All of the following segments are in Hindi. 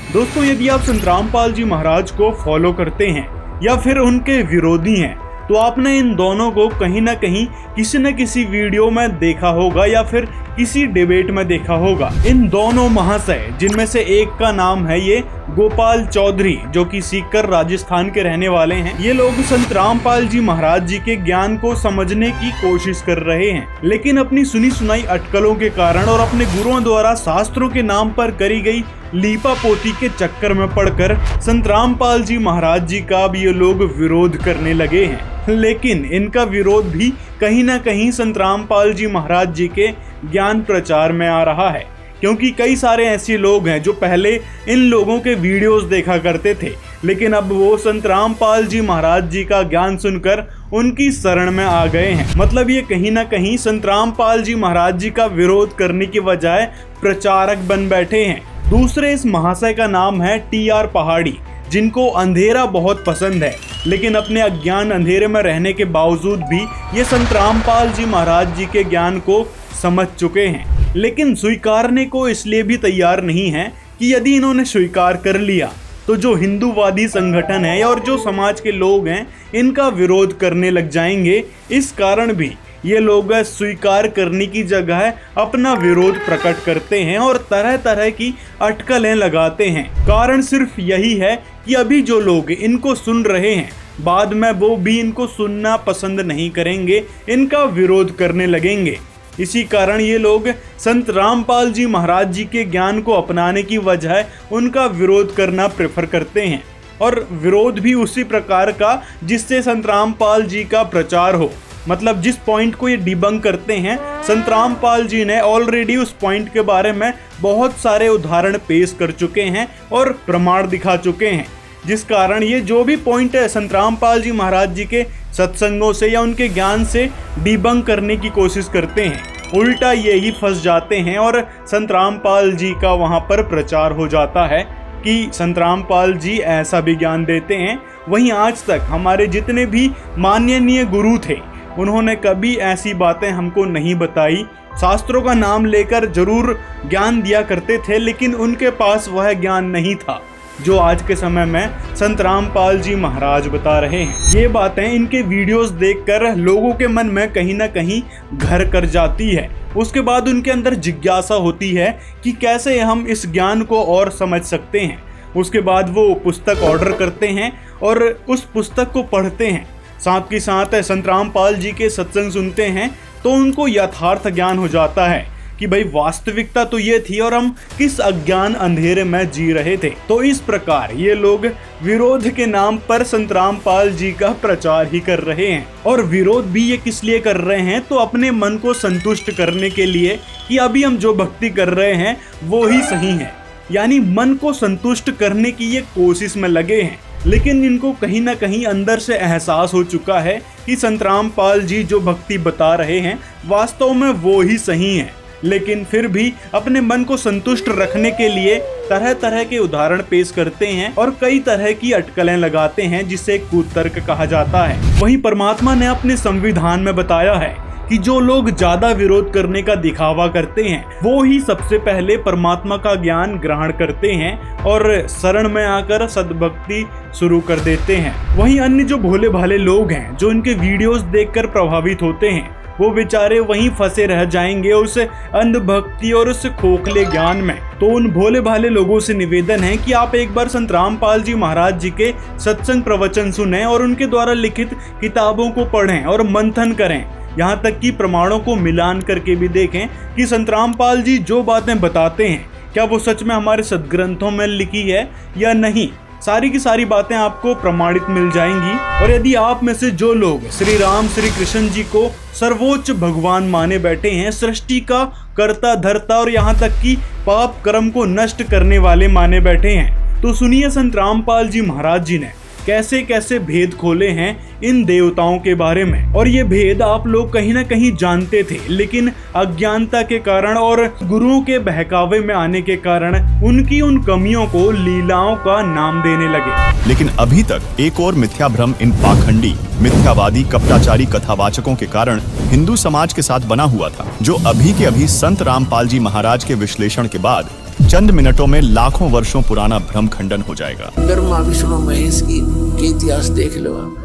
दोस्तों, यदि आप संत रामपाल जी महाराज को फॉलो करते हैं या फिर उनके विरोधी हैं, तो आपने इन दोनों को कहीं ना कहीं किसी न किसी वीडियो में देखा होगा या फिर किसी डिबेट में देखा होगा। इन दोनों महाशय, जिनमें से एक का नाम है ये गोपाल चौधरी, जो कि सीकर राजस्थान के रहने वाले हैं। ये लोग संत रामपाल जी महाराज जी के ज्ञान को समझने की कोशिश कर रहे हैं, लेकिन अपनी सुनी सुनाई अटकलों के कारण और अपने गुरुओं द्वारा शास्त्रों के नाम पर करी गई लीपा पोती के चक्कर में पड़कर संत रामपाल जी महाराज जी का अब ये लोग विरोध करने लगे हैं। लेकिन इनका विरोध भी कहीं ना कहीं संत रामपाल जी महाराज जी के ज्ञान प्रचार में आ रहा है, क्योंकि कई सारे ऐसे लोग हैं जो पहले इन लोगों के वीडियोस देखा करते थे, लेकिन अब वो संत रामपाल जी महाराज जी का ज्ञान सुनकर उनकी शरण में आ गए हैं। मतलब ये कहीं ना कहीं संत रामपाल जी महाराज जी का विरोध करने की बजाय प्रचारक बन बैठे हैं। दूसरे इस महाशय का नाम है TR पहाड़ी, जिनको अंधेरा बहुत पसंद है, लेकिन अपने अज्ञान अंधेरे में रहने के बावजूद भी ये संत रामपाल जी महाराज जी के ज्ञान को समझ चुके हैं, लेकिन स्वीकारने को इसलिए भी तैयार नहीं है कि यदि इन्होंने स्वीकार कर लिया तो जो हिंदूवादी संगठन है और जो समाज के लोग हैं इनका विरोध करने लग जाएंगे। इस कारण भी ये लोग स्वीकार करने की जगह अपना विरोध प्रकट करते हैं और तरह तरह की अटकलें लगाते हैं। कारण सिर्फ यही है कि अभी जो लोग इनको सुन रहे हैं, बाद में वो भी इनको सुनना पसंद नहीं करेंगे, इनका विरोध करने लगेंगे। इसी कारण ये लोग संत रामपाल जी महाराज जी के ज्ञान को अपनाने की वजह उनका विरोध करना प्रेफर करते हैं, और विरोध भी उसी प्रकार का जिससे संत रामपाल जी का प्रचार हो। मतलब जिस पॉइंट को ये डिबंक करते हैं, संत रामपाल जी ने ऑलरेडी उस पॉइंट के बारे में बहुत सारे उदाहरण पेश कर चुके हैं और प्रमाण दिखा चुके हैं, जिस कारण ये जो भी पॉइंट है संत रामपाल जी महाराज जी के सत्संगों से या उनके ज्ञान से डिबंक करने की कोशिश करते हैं, उल्टा ये ही फंस जाते हैं और संत रामपाल जी का वहाँ पर प्रचार हो जाता है कि संत रामपाल जी ऐसा भी ज्ञान देते हैं। वहीं आज तक हमारे जितने भी माननीय गुरु थे, उन्होंने कभी ऐसी बातें हमको नहीं बताई। शास्त्रों का नाम लेकर जरूर ज्ञान दिया करते थे, लेकिन उनके पास वह ज्ञान नहीं था जो आज के समय में संत रामपाल जी महाराज बता रहे हैं। ये बातें इनके वीडियोस देखकर लोगों के मन में कहीं ना कहीं घर कर जाती है। उसके बाद उनके अंदर जिज्ञासा होती है कि कैसे हम इस ज्ञान को और समझ सकते हैं। उसके बाद वो पुस्तक ऑर्डर करते हैं और उस पुस्तक को पढ़ते हैं, साथ ही साथ संत रामपाल जी के सत्संग सुनते हैं, तो उनको यथार्थ ज्ञान हो जाता है कि भाई वास्तविकता तो ये थी और हम किस अज्ञान अंधेरे में जी रहे थे। तो इस प्रकार ये लोग विरोध के नाम पर संत रामपाल जी का प्रचार ही कर रहे हैं, और विरोध भी ये किस लिए कर रहे हैं, तो अपने मन को संतुष्ट करने के लिए कि अभी हम जो भक्ति कर रहे हैं वो ही सही है। यानी मन को संतुष्ट करने की ये कोशिश में लगे हैं, लेकिन इनको कहीं ना कहीं अंदर से एहसास हो चुका है कि संत रामपाल जी जो भक्ति बता रहे हैं वास्तव में वो ही सही है। लेकिन फिर भी अपने मन को संतुष्ट रखने के लिए तरह तरह के उदाहरण पेश करते हैं और कई तरह की अटकलें लगाते हैं, जिसे कुतर्क कहा जाता है। वहीं परमात्मा ने अपने संविधान में बताया है कि जो लोग ज्यादा विरोध करने का दिखावा करते हैं वो ही सबसे पहले परमात्मा का ज्ञान ग्रहण करते हैं और शरण में आकर सद्भक्ति शुरू कर देते हैं। वहीं अन्य जो भोले भाले लोग हैं, जो इनके वीडियोस देखकर प्रभावित होते हैं, वो बेचारे वहीं फंसे रह जाएंगे उस अंधभक्ति और उस खोखले ज्ञान में। तो उन भोले भाले लोगों से निवेदन है कि आप एक बार संत रामपाल जी महाराज जी के सत्संग प्रवचन सुनें और उनके द्वारा लिखित किताबों को पढ़ें और मंथन करें, यहाँ तक कि प्रमाणों को मिलान करके भी देखें कि संत रामपाल जी जो बातें बताते हैं क्या वो सच में हमारे सदग्रंथों में लिखी है या नहीं। सारी की सारी बातें आपको प्रमाणित मिल जाएंगी। और यदि आप में से जो लोग श्री राम श्री कृष्ण जी को सर्वोच्च भगवान माने बैठे हैं, सृष्टि का कर्ता धर्ता और यहाँ तक कि पाप कर्म को नष्ट करने वाले माने बैठे हैं, तो सुनिए संत रामपाल जी महाराज जी ने कैसे कैसे भेद खोले हैं इन देवताओं के बारे में। और ये भेद आप लोग कहीं ना कहीं जानते थे, लेकिन अज्ञानता के कारण और गुरुओं के बहकावे में आने के कारण उनकी उन कमियों को लीलाओं का नाम देने लगे। लेकिन अभी तक एक और मिथ्या भ्रम इन पाखंडी, मिथ्यावादी, कपटाचारी कथावाचकों के कारण हिंदू समाज के साथ बना हुआ था, जो अभी के अभी संत रामपाल जी महाराज के विश्लेषण के बाद चंद मिनटों में लाखों वर्षों पुराना भ्रम खंडन हो जाएगा। ब्रह्मा विष्णु महेश की के इतिहास देख लो आप,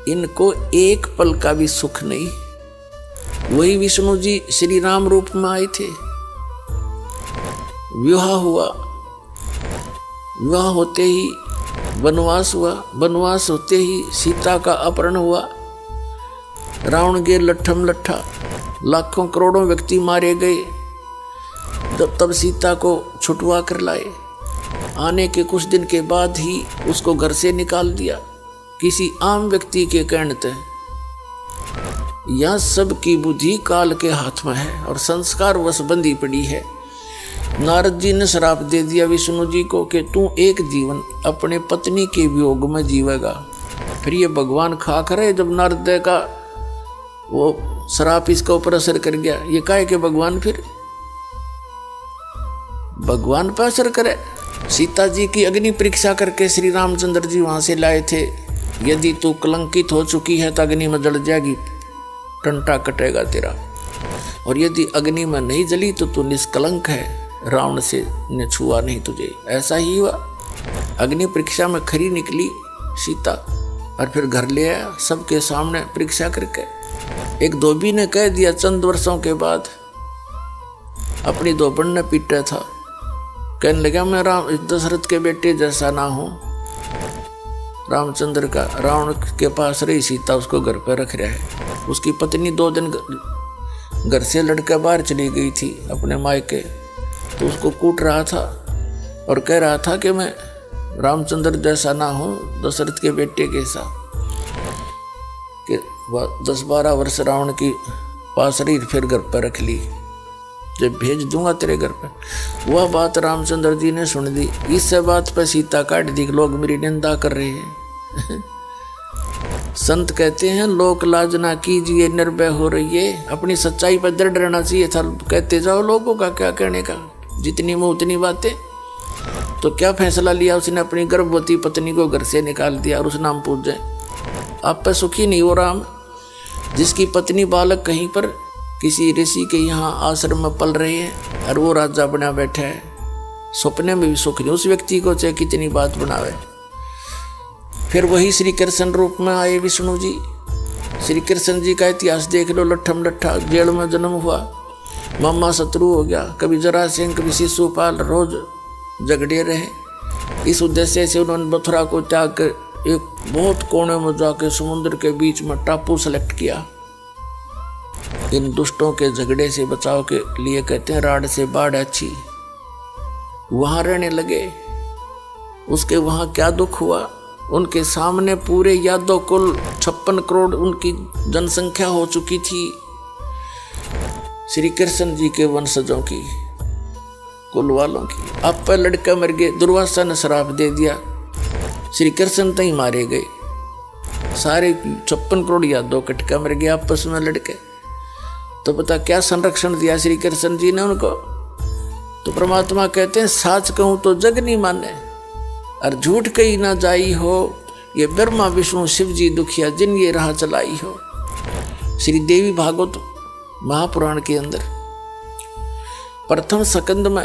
इनको एक पल का भी सुख नहीं। वही विष्णु जी श्री राम रूप में आए थे, विवाह हुआ, विवाह होते ही वनवास हुआ, वनवास होते ही सीता का अपहरण हुआ, रावण के लट्ठम लट्ठा, लाखों करोड़ों व्यक्ति मारे गए। तब सीता को छुटवा कर लाए। आने के कुछ दिन के बाद ही उसको घर से निकाल दिया किसी आम व्यक्ति के कहने से। यह सब की बुद्धि काल के हाथ में है और संस्कार वश बंधी पड़ी है। नारद जी ने श्राप दे दिया विष्णु जी को कि तू एक जीवन अपने पत्नी के वियोग में जीवेगा। फिर ये भगवान खा करे, जब नारद का वो श्राप इसका ऊपर असर कर गया, ये काहे के भगवान फिर भगवान पर असर करे। सीता जी की अग्नि परीक्षा करके श्री रामचंद्र जी वहां से लाए थे। यदि तू कलंकित हो चुकी है तो अग्नि में जल जाएगी, टंटा कटेगा तेरा, और यदि अग्नि में नहीं जली तो तू निष्कलंक है, रावण से ने छुआ नहीं तुझे। ऐसा ही हुआ, अग्नि परीक्षा में खरी निकली सीता और फिर घर ले आया सबके सामने परीक्षा करके। एक धोबी ने कह दिया चंद वर्षों के बाद, अपनी दोपन ने पीटा था, कहने लगा मैं राम दशरथ के बेटे जैसा ना हूं। रामचंद्र का रावण के पास रही सीता उसको घर पर रख रहा है। उसकी पत्नी 2 दिन घर से लड़कर बाहर चली गई थी अपने मायके, तो उसको कूट रहा था और कह रहा था कि मैं रामचंद्र जैसा ना हूं, दशरथ के बेटे कैसा। कि 10-12 वर्ष रावण की पास रही, फिर घर पर रख ली, जब भेज दूंगा तेरे घर पर। वह बात रामचंद्र जी ने सुन ली। इस बात पर सीता काट दी, लोग मेरी निंदा कर रहे हैं। संत कहते हैं लोक लाज ना कीजिए, निर्भय हो रही है। अपनी सच्चाई पर दृढ़ रहना चाहिए था। कहते जाओ लोगों का क्या कहने का, जितनी मुंह उतनी बातें। तो क्या फैसला लिया उसने, अपनी गर्भवती पत्नी को घर से निकाल दिया और उस नाम पूज जाए। आप पर सुखी नहीं हो राम, जिसकी पत्नी बालक कहीं पर किसी ऋषि के यहाँ आश्रम में पल रहे हैं और वो राजा बना बैठा है, सपने में भी सुख नहीं। उस व्यक्ति को चाहे कितनी बात बनावे। फिर वही श्री कृष्ण रूप में आए विष्णु जी। श्री कृष्ण जी का इतिहास देख लो, लट्ठम लट्ठा, जेल में जन्म हुआ, मामा शत्रु हो गया, कभी जरासंध कभी शिशुपाल, रोज झगड़े रहे। इस उद्देश्य से उन्होंने मथुरा को त्याग कर एक बहुत कोने में जाकर समुद्र के बीच में टापू सेलेक्ट किया। इन दुष्टों के झगड़े से बचाव के लिए कहते हैं राड से बाढ़ अच्छी। वहां रहने लगे। उसके वहां क्या दुख हुआ, उनके सामने पूरे यादव कुल 56 करोड़ उनकी जनसंख्या हो चुकी थी, श्री कृष्ण जी के वंशजों की, कुल वालों की। अब पर लड़का मर गए, दुर्वासा ने श्राप दे दिया, श्री कृष्ण तक मारे गए। सारे 56 करोड़ यादव कटका मर गए आपस में लड़के। तो पता क्या संरक्षण दिया श्री कृष्ण जी ने उनको। तो परमात्मा कहते हैं साच कहूं तो जग नहीं माने और झूठ कही ना जाई हो, ये ब्रह्मा विष्णु शिव जी दुखिया जिन ये राह चलाई हो। श्री देवी भागवत महापुराण के अंदर प्रथम स्कंद में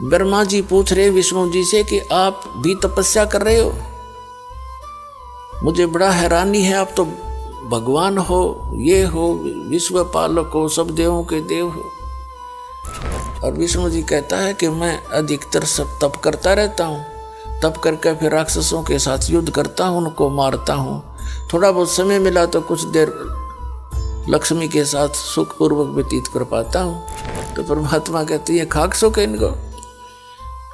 ब्रह्मा जी पूछ रहे विष्णु जी से कि आप भी तपस्या कर रहे हो, मुझे बड़ा हैरानी है, आप तो भगवान हो, ये हो, विश्व पालक हो, सब देवों के देव हो। और विष्णु जी कहता है कि मैं अधिकतर सब तप करता रहता हूँ, तप करके फिर राक्षसों के साथ युद्ध करता हूँ, उनको मारता हूँ। थोड़ा बहुत समय मिला तो कुछ देर लक्ष्मी के साथ सुखपूर्वक व्यतीत कर पाता हूँ। तो परमात्मा कहते हैं खाक सो के इनको।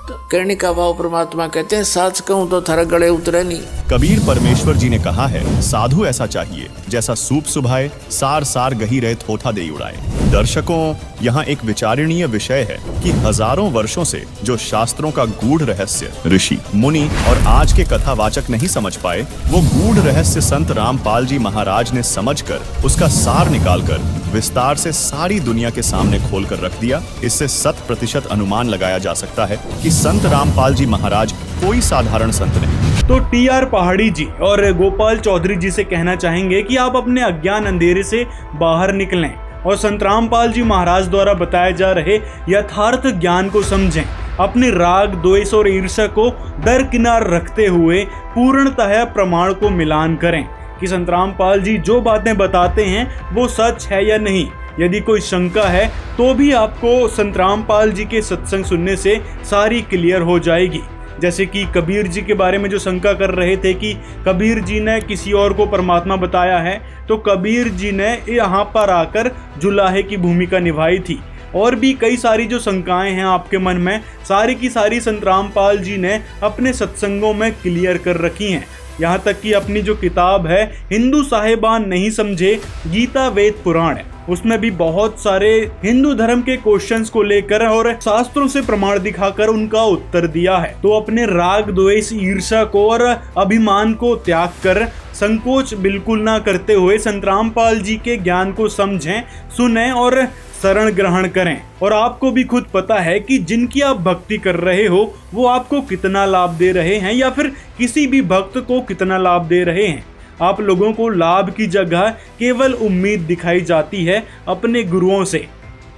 तो कहने का भाव परमात्मा कहते हैं साच कहूं तो थारा गले उतरे नहीं। कबीर परमेश्वर जी ने कहा है साधु ऐसा चाहिए जैसा सूप सुभाए, सार सार गही रहे थोथा दे उड़ाए। दर्शकों, यहाँ एक विचारणीय विषय है कि हजारों वर्षों से जो शास्त्रों का गूढ़ रहस्य ऋषि मुनि और आज के कथावाचक नहीं समझ पाए, वो गूढ़ रहस्य संत रामपाल जी महाराज ने समझकर उसका सार निकालकर विस्तार से सारी दुनिया के सामने खोलकर रख दिया। इससे 100% अनुमान लगाया जा सकता है कि संत रामपाल जी महाराज कोई साधारण संत नहीं। तो TR पहाड़ी जी और गोपाल चौधरी जी से कहना चाहेंगे कि आप अपने अज्ञान अंधेरे से बाहर निकलें और संत रामपाल जी महाराज द्वारा बताए जा रहे यथार्थ ज्ञान को समझें। अपने राग, द्वेष और ईर्ष्या को दरकिनार रखते हुए पूर्णतः प्रमाण को मिलान करें कि संत रामपाल जी जो बातें बताते हैं वो सच है या नहीं। यदि कोई शंका है तो भी आपको संत रामपाल जी के सत्संग सुनने से सारी क्लियर हो जाएगी। जैसे कि कबीर जी के बारे में जो शंका कर रहे थे कि कबीर जी ने किसी और को परमात्मा बताया है, तो कबीर जी ने यहाँ पर आकर जुलाहे की भूमिका निभाई थी। और भी कई सारी जो शंकाएं हैं आपके मन में, सारी की सारी संत रामपाल जी ने अपने सत्संगों में क्लियर कर रखी हैं। यहाँ तक कि अपनी जो किताब है हिंदू साहिबान नहीं समझे गीता वेद पुराण, उसमें भी बहुत सारे हिंदू धर्म के क्वेश्चंस को लेकर और शास्त्रों से प्रमाण दिखाकर उनका उत्तर दिया है। तो अपने राग, द्वेष, ईर्ष्या को और अभिमान को त्याग कर संकोच बिल्कुल ना करते हुए संत रामपाल जी के ज्ञान को समझें, सुने और शरण ग्रहण करें। और आपको भी खुद पता है कि जिनकी आप भक्ति कर रहे हो वो आपको कितना लाभ दे रहे हैं या फिर किसी भी भक्त को कितना लाभ दे रहे हैं। आप लोगों को लाभ की जगह केवल उम्मीद दिखाई जाती है अपने गुरुओं से।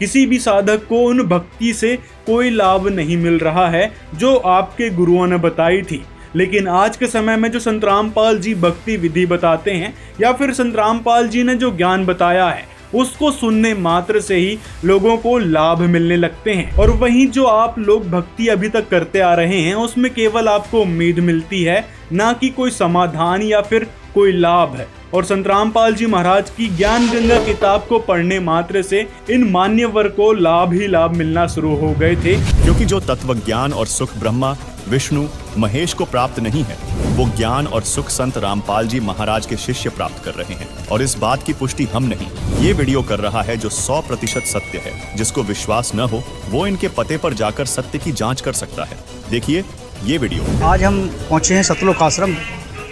किसी भी साधक को उन भक्ति से कोई लाभ नहीं मिल रहा है जो आपके गुरुओं ने बताई थी। लेकिन आज के समय में जो संत रामपाल जी भक्ति विधि बताते हैं या फिर संत रामपाल जी ने जो ज्ञान बताया है उसको सुनने मात्र से ही लोगों को लाभ मिलने लगते हैं। और वहीं जो आप लोग भक्ति अभी तक करते आ रहे हैं उसमें केवल आपको उम्मीद मिलती है, ना कि कोई समाधान या फिर कोई लाभ है। और संत रामपाल जी महाराज की ज्ञान गंगा किताब को पढ़ने मात्र से इन मान्यवर को लाभ ही लाभ मिलना शुरू हो गए थे। क्योंकि जो तत्व ज्ञान और सुख ब्रह्मा, विष्णु, महेश को प्राप्त नहीं है, वो ज्ञान और सुख संत रामपाल जी महाराज के शिष्य प्राप्त कर रहे हैं। और इस बात की पुष्टि हम नहीं, ये वीडियो कर रहा है जो 100% सत्य है। जिसको विश्वास न हो वो इनके पते पर जाकर सत्य की जांच कर सकता है। देखिए ये वीडियो। आज हम पहुंचे हैं सतलोक आश्रम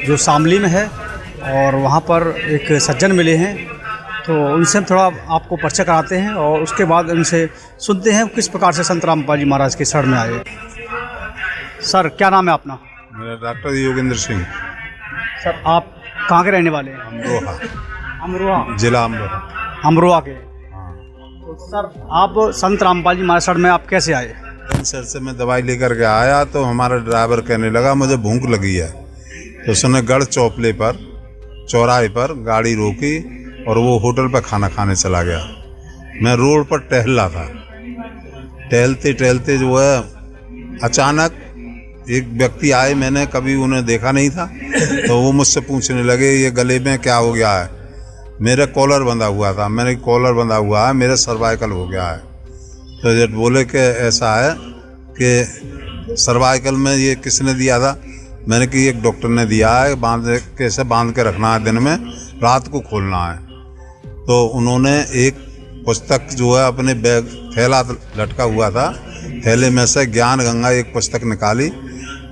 जो शामली में है और वहाँ पर एक सज्जन मिले हैं, तो उनसे हम थोड़ा आपको परिचय कराते हैं और उसके बाद उनसे सुनते हैं किस प्रकार से संत रामपाल जी महाराज के शरण में आए। सर क्या नाम है अपना? मेरा डॉक्टर योगेंद्र सिंह। सर आप कहाँ के रहने वाले हैं? अमरोहा, अमरोहा जिला अमरोहा। अमरोहा के। तो सर आप संत रामपाल जी महाराज शरण में आप कैसे आए? कैंसर से मैं दवाई लेकर के आया तो हमारा ड्राइवर कहने लगा मुझे भूख लगी है, तो उसने गढ़ चौपले पर चौराहे पर गाड़ी रोकी और वो होटल पर खाना खाने चला गया। मैं रोड पर टहल रहा था, टहलते टहलते जो है अचानक एक व्यक्ति आए, मैंने कभी उन्हें देखा नहीं था, तो वो मुझसे पूछने लगे ये गले में क्या हो गया है। मेरा कॉलर बंधा हुआ था, मैंने कॉलर बंधा हुआ है, मेरा सर्वाइकल हो गया है। तो जब बोले कि ऐसा है कि सर्वाइकल में ये किसने दिया था, मैंने कि एक डॉक्टर ने दिया है, कैसे बांध के रखना है, दिन में रात को खोलना है। तो उन्होंने एक पुस्तक जो है अपने बैग थैला लटका हुआ था, थैले में से ज्ञान गंगा एक पुस्तक निकाली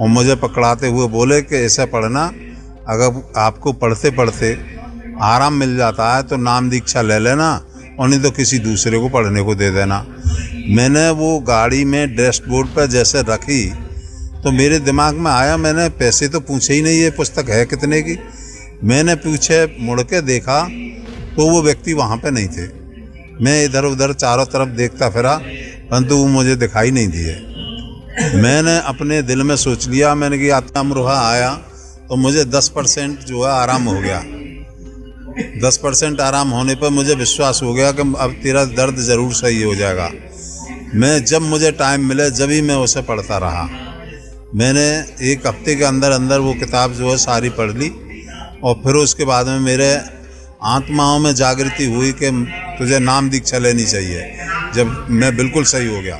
और मुझे पकड़ाते हुए बोले कि ऐसे पढ़ना, अगर आपको पढ़ते पढ़ते आराम मिल जाता है तो नाम दीक्षा ले लेना और नहीं तो किसी दूसरे को पढ़ने को दे देना। मैंने वो गाड़ी में डैशबोर्ड पर जैसे रखी तो मेरे दिमाग में आया, मैंने पैसे तो पूछे ही नहीं, ये पुस्तक है कितने की। मैंने पीछे मुड़ के देखा तो वो व्यक्ति वहाँ पे नहीं थे। मैं इधर उधर चारों तरफ देखता फिरा परंतु वो मुझे दिखाई नहीं दिए। मैंने अपने दिल में सोच लिया, मैंने कि अमरोहा आया तो मुझे 10% जो है आराम हो गया। 10% आराम होने पर मुझे विश्वास हो गया कि अब तेरा दर्द ज़रूर सही हो जाएगा। मैं जब मुझे टाइम मिले जब ही मैं उसे पढ़ता रहा। मैंने एक हफ्ते के अंदर अंदर वो किताब जो है सारी पढ़ ली और फिर उसके बाद में मेरे आत्माओं में जागृति हुई कि तुझे नाम दीक्षा लेनी चाहिए। जब मैं बिल्कुल सही हो गया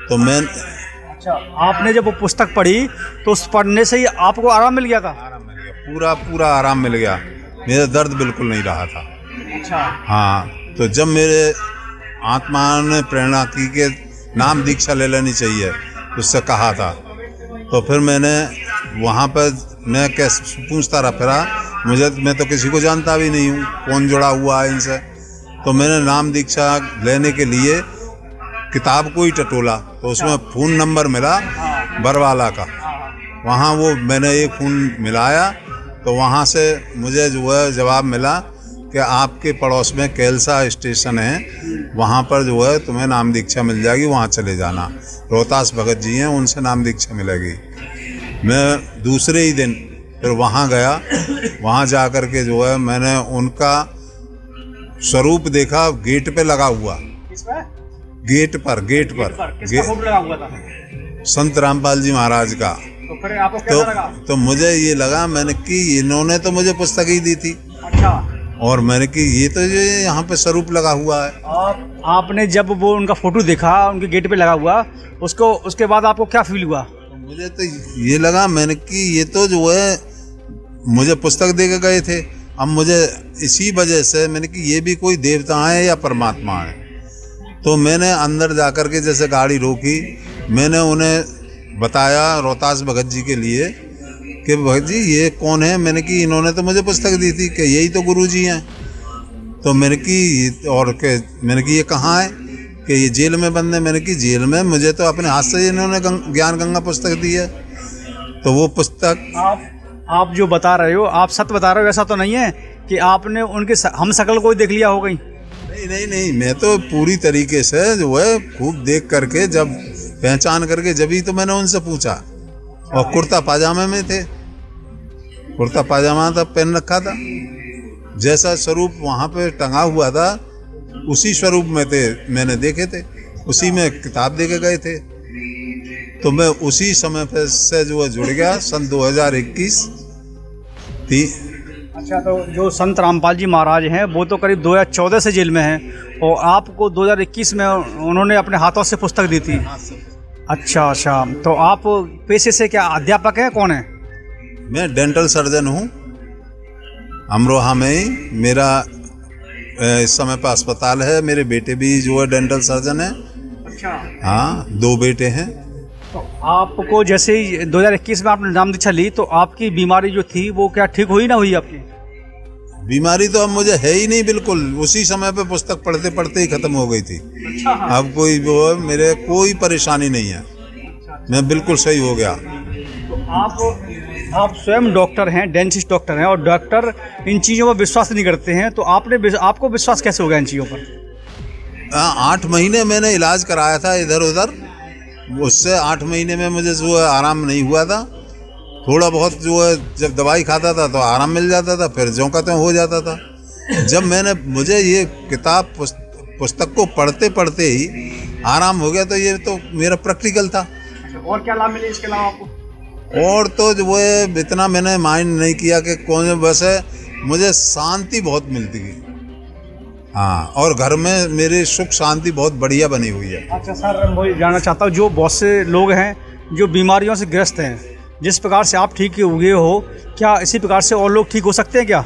तो मैं अच्छा, आपने जब वो पुस्तक पढ़ी तो उस पढ़ने से ही आपको आराम मिल गया था? आराम मिल गया, पूरा आराम मिल गया। मेरा दर्द बिल्कुल नहीं रहा था। अच्छा। हाँ, तो जब मेरे आत्मा ने प्रेरणा की कि नाम दीक्षा ले लेनी चाहिए, उससे कहा था, तो फिर मैंने वहाँ पर मैं कैसे पूछता रहा फिरा, मैं तो किसी को जानता भी नहीं हूँ, कौन जुड़ा हुआ है इनसे। तो मैंने नाम दीक्षा लेने के लिए किताब को ही टटोला तो उसमें फ़ोन नंबर मिला बरवाला का। वहाँ वो मैंने एक फ़ोन मिलाया तो वहाँ से मुझे जो है जवाब मिला कि आपके पड़ोस में कैलसा स्टेशन है, वहाँ पर जो है तुम्हें नाम दीक्षा मिल जाएगी, वहाँ चले जाना। रोहतास भगत जी हैं, उनसे नाम दीक्षा मिलेगी। मैं दूसरे ही दिन फिर वहाँ गया। वहाँ जा कर के जो है मैंने उनका स्वरूप देखा, गेट पे लगा हुआ। गेट पर किसका फोटो लगा हुआ था? संत रामपाल जी महाराज का। तो फिर आपको कैसा लगा? तो मुझे ये लगा, मैंने कि इन्होंने तो मुझे पुस्तक ही दी थी। अच्छा। और मैंने कि ये तो जो यहाँ पे स्वरूप लगा हुआ है। आपने जब वो उनका फोटो देखा उनके गेट पे लगा हुआ, उसके बाद आपको क्या फील हुआ? मुझे तो ये लगा, मैंने कि ये तो जो है मुझे पुस्तक दे के गए थे। अब मुझे इसी वजह से मैंने कि ये भी कोई देवता है या परमात्मा है। तो मैंने अंदर जा कर के जैसे गाड़ी रोकी, मैंने उन्हें बताया रोहतास भगत जी के लिए कि भगत जी ये कौन है। मैंने कि इन्होंने तो मुझे पुस्तक दी थी कि यही तो गुरु जी हैं। तो मैंने कि ये कहाँ है कि ये जेल में बंद है। मैंने कि जेल में? मुझे तो अपने हाथ से इन्होंने ज्ञान गंगा पुस्तक दी है। तो वो पुस्तक आप जो बता रहे हो, आप सत्य बता रहे हो, ऐसा तो नहीं है कि आपने उनके हम शकल को ही देख लिया हो गई? नहीं, मैं तो पूरी तरीके से जो है खूब देख करके, जब पहचान करके, जब ही तो मैंने उनसे पूछा। और कुर्ता पाजामे में थे, कुर्ता पाजामा था पहन रखा था। जैसा स्वरूप वहाँ पे टंगा हुआ था उसी स्वरूप में थे, मैंने देखे थे। उसी में किताब दे के गए थे। तो मैं उसी समय पे से जो है जुड़ गया। सन 2021 थी। अच्छा, तो जो संत रामपाल जी महाराज हैं वो तो करीब 2014 से जेल में हैं और आपको 2021 में उन्होंने अपने हाथों से पुस्तक दी थी। अच्छा, तो आप पेशे से क्या अध्यापक हैं, कौन है? मैं डेंटल सर्जन हूँ। अमरोहा में ही मेरा इस समय पर अस्पताल है। मेरे बेटे भी जो है डेंटल सर्जन है। अच्छा। हाँ, 2 बेटे हैं। तो आपको जैसे ही 2021 में आपने नाम दीक्षा ली तो आपकी बीमारी जो थी वो क्या ठीक हुई ना हुई आपकी? बीमारी तो अब मुझे है ही नहीं, बिल्कुल उसी समय पे पुस्तक पढ़ते पढ़ते ही खत्म हो गई थी। अच्छा। अब कोई वो मेरे कोई परेशानी नहीं है। मैं बिल्कुल सही हो गया। तो आप स्वयं डॉक्टर हैं, डेंटिस्ट डॉक्टर हैं, और डॉक्टर इन चीज़ों पर विश्वास नहीं करते हैं, तो आपको विश्वास कैसे हो गया इन चीज़ों पर? 8 महीने मैंने इलाज कराया था इधर उधर। उससे 8 महीने में मुझे जो है आराम नहीं हुआ था। थोड़ा बहुत जो है जब दवाई खाता था तो आराम मिल जाता था, फिर ज्यों का त्यों हो जाता था। जब मुझे ये किताब पुस्तक को पढ़ते पढ़ते ही आराम हो गया, तो ये तो मेरा प्रैक्टिकल था। और क्या लाभ मिले इसके अलावा आपको? और तो जो है इतना मैंने माइंड नहीं किया कि कौन, बस है मुझे शांति बहुत मिलती है। हाँ, और घर में मेरी सुख शांति बहुत बढ़िया बनी हुई है। अच्छा सर, मैं जानना चाहता हूँ, जो बहुत से लोग हैं जो बीमारियों से ग्रस्त हैं, जिस प्रकार से आप ठीक हुए हो, क्या इसी प्रकार से और लोग ठीक हो सकते हैं क्या?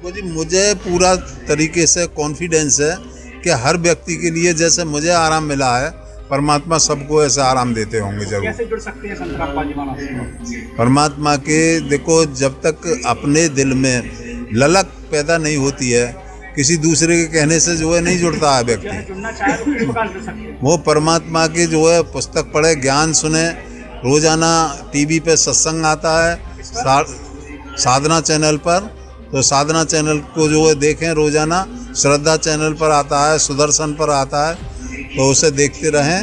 तो जी मुझे पूरा तरीके से कॉन्फिडेंस है कि हर व्यक्ति के लिए जैसे मुझे आराम मिला है, परमात्मा सबको ऐसा आराम देते होंगे जरूर। कैसे जुड़ सकते हैं संत रामपाल जी महाराज से? परमात्मा के देखो, जब तक अपने दिल में ललक पैदा नहीं होती है, किसी दूसरे के कहने से जो है नहीं जुड़ता है व्यक्ति। जुड़ना चाहे तो किस प्रकार जुड़ सकते हैं? वो परमात्मा के जो है पुस्तक पढ़े, ज्ञान सुने। रोजाना टीवी पे सत्संग आता है साधना चैनल पर, तो साधना चैनल को जो है देखें रोजाना। श्रद्धा चैनल पर आता है, सुदर्शन पर आता है, तो उसे देखते रहें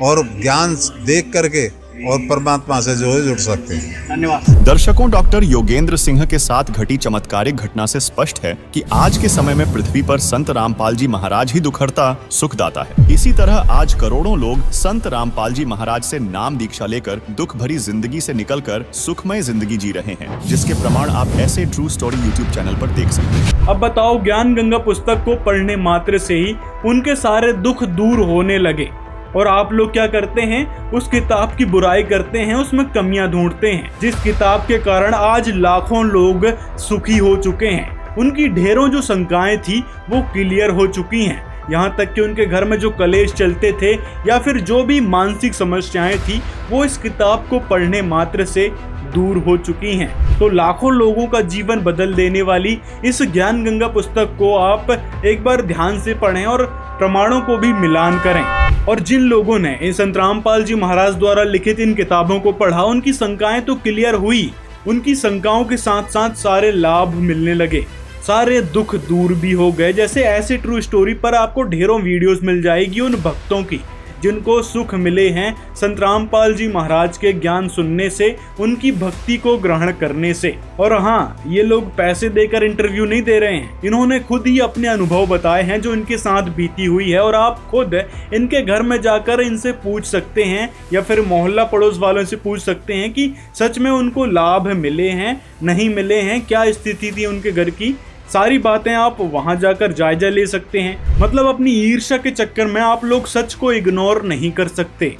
और ज्ञान देख करके और परमात्मा से जो है जुड़ सकते हैं। धन्यवाद। दर्शकों, डॉक्टर योगेंद्र सिंह के साथ घटी चमत्कारिक घटना से स्पष्ट है कि आज के समय में पृथ्वी पर संत रामपाल जी महाराज ही दुखहर्ता सुखदाता है। इसी तरह आज करोड़ों लोग संत रामपाल जी महाराज से नाम दीक्षा लेकर दुख भरी जिंदगी से निकलकर सुखमय जिंदगी जी रहे हैं, जिसके प्रमाण आप ऐसे ट्रू स्टोरी यूट्यूब चैनल पर देख सकते हैं। अब बताओ, ज्ञान गंगा पुस्तक को पढ़ने मात्र से ही उनके सारे दुख दूर होने लगे, और आप लोग क्या करते हैं? उस किताब की बुराई करते हैं, उसमें कमियां ढूंढते हैं। जिस किताब के कारण आज लाखों लोग सुखी हो चुके हैं, उनकी ढेरों जो शंकाएं थी वो क्लियर हो चुकी हैं। यहाँ तक कि उनके घर में जो कलेश चलते थे या फिर जो भी मानसिक समस्याएं थी, वो इस किताब को पढ़ने मात्र से दूर हो चुकी हैं। तो लाखों लोगों का जीवन बदल देने वाली इस ज्ञान गंगा पुस्तक को आप एक बार ध्यान से पढ़ें और प्रमाणों को भी मिलान करें। और जिन लोगों ने इन संत रामपाल जी महाराज द्वारा लिखित इन किताबों को पढ़ा, उनकी शंकाएं तो क्लियर हुई, उनकी शंकाओं के साथ साथ सारे लाभ मिलने लगे। सारे दुख दूर भी हो गए। जैसे ऐसे ट्रू स्टोरी पर आपको ढेरों वीडियोस मिल जाएगी उन भक्तों की जिनको सुख मिले हैं संत रामपाल जी महाराज के ज्ञान सुनने से, उनकी भक्ति को ग्रहण करने से। और हाँ, ये लोग पैसे देकर इंटरव्यू नहीं दे रहे हैं, इन्होंने खुद ही अपने अनुभव बताए हैं जो इनके साथ बीती हुई है। और आप खुद इनके घर में जाकर इनसे पूछ सकते हैं या फिर मोहल्ला पड़ोस वालों से पूछ सकते हैं कि सच में उनको लाभ मिले हैं, नहीं मिले हैं, क्या स्थिति थी उनके घर की। सारी बातें आप वहां जाकर जायजा ले सकते हैं। मतलब अपनी ईर्ष्या के चक्कर में आप लोग सच को इग्नोर नहीं कर सकते।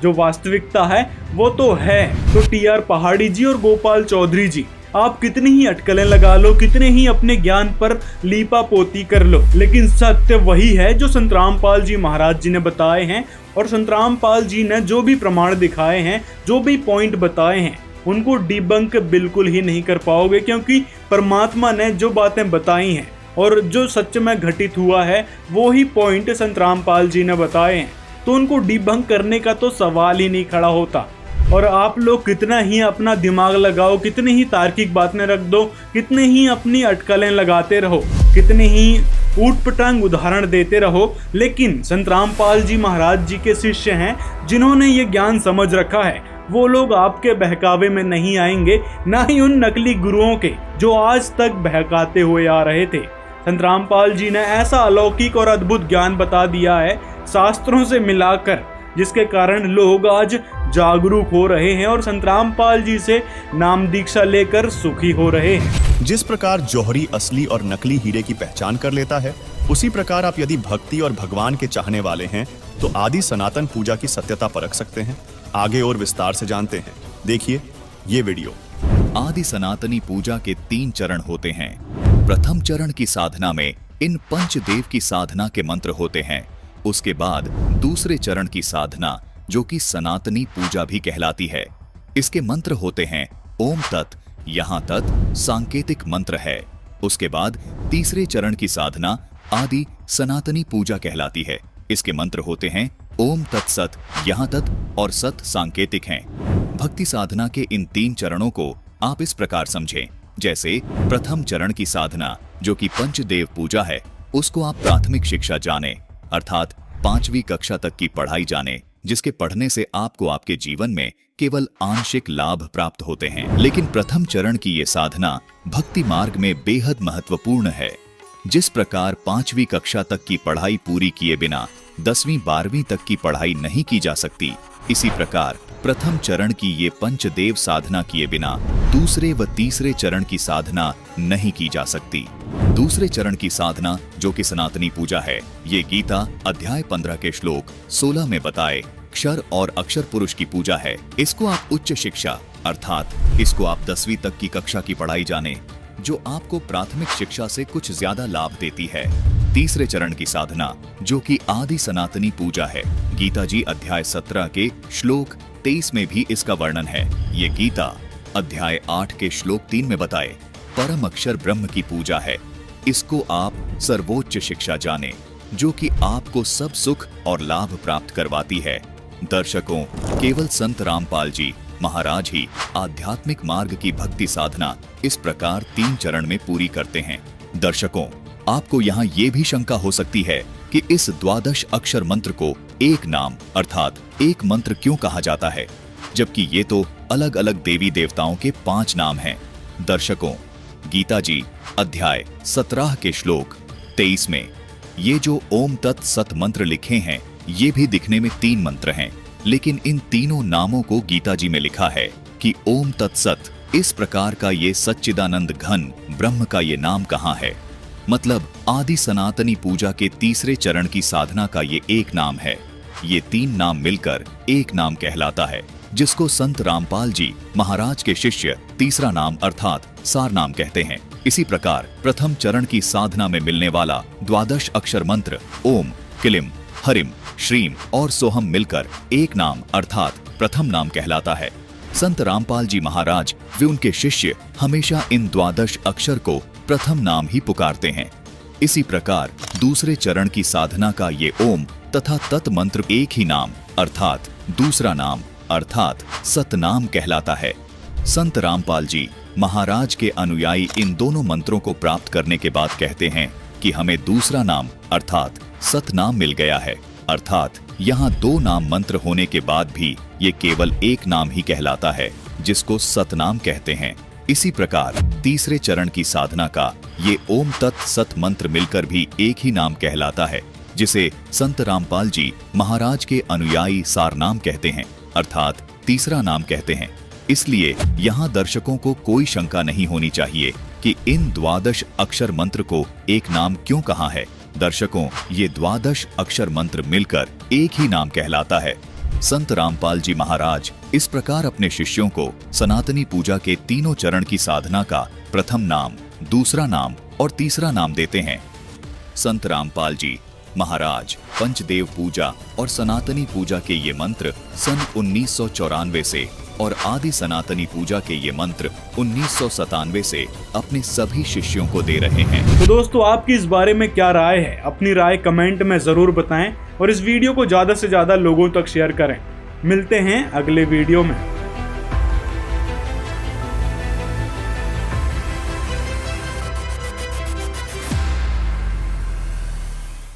जो वास्तविकता है वो तो है। तो TR पहाड़ी जी और गोपाल चौधरी जी, आप कितनी ही अटकलें लगा लो, कितने ही अपने ज्ञान पर लीपा पोती कर लो, लेकिन सत्य वही है जो संत रामपाल जी महाराज जी ने बताए हैं। और संत रामपाल जी ने जो भी प्रमाण दिखाए हैं, जो भी पॉइंट बताए हैं, उनको डिबंक बिल्कुल ही नहीं कर पाओगे, क्योंकि परमात्मा ने जो बातें बताई हैं और जो सच में घटित हुआ है वो ही पॉइंट संत रामपाल जी ने बताए हैं। तो उनको डिबंक करने का तो सवाल ही नहीं खड़ा होता। और आप लोग कितना ही अपना दिमाग लगाओ, कितनी ही तार्किक बातें रख दो, कितने ही अपनी अटकलें लगाते रहो, कितने ही ऊट पटांग उदाहरण देते रहो, लेकिन संत रामपाल जी महाराज जी के शिष्य हैं जिन्होंने ये ज्ञान समझ रखा है, वो लोग आपके बहकावे में नहीं आएंगे, ना ही उन नकली गुरुओं के जो आज तक बहकाते हुए आ रहे थे। संत रामपाल जी ने ऐसा अलौकिक और अद्भुत ज्ञान बता दिया है शास्त्रों से मिलाकर, जिसके कारण लोग आज जागरूक हो रहे हैं और संत रामपाल जी से नाम दीक्षा लेकर सुखी हो रहे हैं। जिस प्रकार जौहरी असली और नकली हीरे की पहचान कर लेता है, उसी प्रकार आप यदि भक्ति और भगवान के चाहने वाले हैं तो आदि सनातन पूजा की सत्यता परख सकते हैं। आगे और विस्तार से जानते हैं, देखिए ये वीडियो। आदि सनातनी पूजा के 3 चरण होते हैं। प्रथम चरण की साधना में इन पंचदेव की साधना के मंत्र होते हैं। उसके बाद दूसरे चरण की साधना, जो कि सनातनी पूजा भी कहलाती है, इसके मंत्र होते हैं ओम तत्, यहाँ तत् सांकेतिक मंत्र है। उसके बाद तीसरे चरण की साधना आदि सनातनी पूजा कहलाती है। इसके मंत्र होते हैं ओम तत्सत, यहाँ तत् और सत सांकेतिक हैं। भक्ति साधना के इन 3 चरणों को आप इस प्रकार समझें, जैसे प्रथम चरण की साधना जो कि पंचदेव पूजा है, उसको आप प्राथमिक शिक्षा जाने, अर्थात 5वीं कक्षा तक की पढ़ाई जाने, जिसके पढ़ने से आपको आपके जीवन में केवल आंशिक लाभ प्राप्त होते हैं। लेकिन प्रथम चरण की ये साधना भक्ति मार्ग में बेहद महत्वपूर्ण है। जिस प्रकार 5वीं कक्षा तक की पढ़ाई पूरी किए बिना 10वीं 12वीं तक की पढ़ाई नहीं की जा सकती, इसी प्रकार प्रथम चरण की ये पंचदेव साधना किए बिना दूसरे व तीसरे चरण की साधना नहीं की जा सकती। दूसरे चरण की साधना जो कि सनातनी पूजा है, ये गीता अध्याय 15 के श्लोक 16 में बताए क्षर और अक्षर पुरुष की पूजा है। इसको आप उच्च शिक्षा, अर्थात इसको आप 10वीं तक की कक्षा की पढ़ाई जाने, जो आपको प्राथमिक शिक्षा से कुछ ज्यादा लाभ देती है। तीसरे चरण की साधना जो कि आदि सनातनी पूजा है, गीता जी अध्याय 17 के श्लोक 23 में भी इसका वर्णन है। ये गीता अध्याय 8 के श्लोक 3 में बताए परम अक्षर ब्रह्म की पूजा है। इसको आप सर्वोच्च शिक्षा जाने, जो कि आपको सब सुख और लाभ प्राप्त करवाती है। दर्शकों, केवल संत रामपाल जी महाराज ही आध्यात्मिक मार्ग की भक्ति साधना इस प्रकार 3 चरण में पूरी करते हैं। दर्शकों, आपको यहाँ ये भी शंका हो सकती है कि इस 12 अक्षर मंत्र को एक नाम अर्थात एक मंत्र क्यों कहा जाता है, जबकि ये तो अलग अलग देवी देवताओं के 5 नाम हैं। दर्शकों, गीता जी अध्याय 17 के श्लोक 23 में ये जो ओम तत् सत मंत्र लिखे हैं, ये भी दिखने में 3 मंत्र हैं, लेकिन इन तीनों नामों को गीता जी में लिखा है कि ओम तत्सत। इस प्रकार का ये सच्चिदानंद घन ब्रह्म का ये नाम कहाँ है? मतलब आदि सनातनी पूजा के तीसरे चरण की साधना का ये एक नाम है। ये 3 नाम मिलकर एक नाम कहलाता है, जिसको संत रामपाल जी महाराज के शिष्य तीसरा नाम अर्थात सार नाम कहते हैं। इसी प्रकार प्रथम चरण की साधना में मिलने वाला 12 अक्षर मंत्र ओम, किलिम, हरिम, श्रीम और सोहम मिलकर एक नाम अर्थात प्रथम नाम कहलाता है। संत रामपाल जी महाराज वे उनके शिष्य हमेशा इन 12 अक्षर को प्रथम नाम ही पुकारते हैं। इसी प्रकार दूसरे चरण की साधना का ये ओम तथा तत् मंत्र एक ही नाम अर्थात दूसरा नाम अर्थात सतनाम कहलाता है। संत रामपाल जी महाराज के अनुयायी इन दोनों मंत्रों को प्राप्त करने के बाद कहते हैं कि हमें दूसरा नाम अर्थात सतनाम मिल गया है। अर्थात यहाँ 2 नाम मंत्र होने के बाद भी ये केवल एक नाम ही कहलाता है, जिसको सतनाम कहते हैं। इसी प्रकार तीसरे चरण की साधना का ये ओम तत् सत मंत्र मिलकर भी एक ही नाम कहलाता है, जिसे संत रामपाल जी महाराज के अनुयायी सारनाम कहते हैं, अर्थात तीसरा नाम कहते हैं। इसलिए यहाँ दर्शकों को कोई शंका नहीं होनी चाहिए कि इन 12 अक्षर मंत्र को एक नाम क्यों कहा है। दर्शकों, ये 12 अक्षर मंत्र मिलकर एक ही नाम कहलाता है। संत रामपाल जी महाराज इस प्रकार अपने शिष्यों को सनातनी पूजा के तीनों चरण की साधना का प्रथम नाम, दूसरा नाम और तीसरा नाम देते हैं। संत रामपाल जी महाराज पंचदेव पूजा और सनातनी पूजा के ये मंत्र सन 1994 से और आदि सनातनी पूजा के ये मंत्र 1997 से अपने सभी शिष्यों को दे रहे हैं। तो दोस्तों, आपकी इस बारे में क्या राय है? अपनी राय कमेंट में जरूर बताएं और इस वीडियो को ज्यादा से ज्यादा लोगों तक शेयर करें। मिलते हैं अगले वीडियो में।